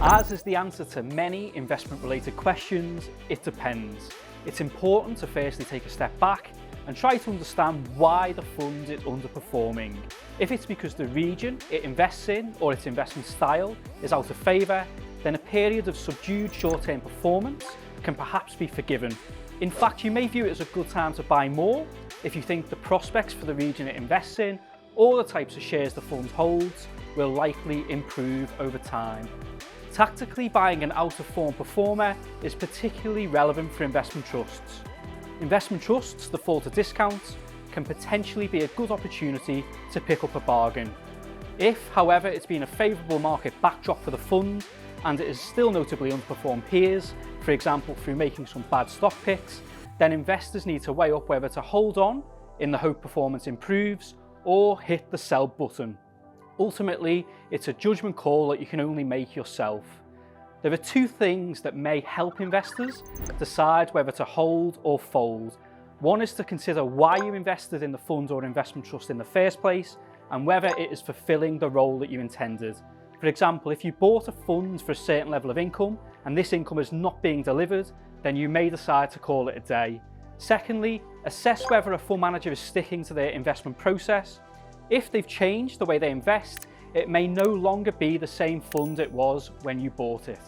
As is the answer to many investment-related questions, it depends. It's important to firstly take a step back and try to understand why the fund is underperforming. If it's because the region it invests in or its investment style is out of favour, then a period of subdued short-term performance can perhaps be forgiven. In fact, you may view it as a good time to buy more if you think the prospects for the region it invests in or the types of shares the fund holds will likely improve over time. Tactically buying an out-of-form performer is particularly relevant for investment trusts. Investment trusts that fall to discounts can potentially be a good opportunity to pick up a bargain. If, however, it's been a favourable market backdrop for the fund and it has still notably underperformed peers, for example through making some bad stock picks, then investors need to weigh up whether to hold on in the hope performance improves or hit the sell button. Ultimately, it's a judgment call that you can only make yourself. There are two things that may help investors decide whether to hold or fold. One is to consider why you invested in the fund or investment trust in the first place and whether it is fulfilling the role that you intended. For example, if you bought a fund for a certain level of income and this income is not being delivered, then you may decide to call it a day. Secondly, assess whether a fund manager is sticking to their investment process. If they've changed the way they invest, it may no longer be the same fund it was when you bought it.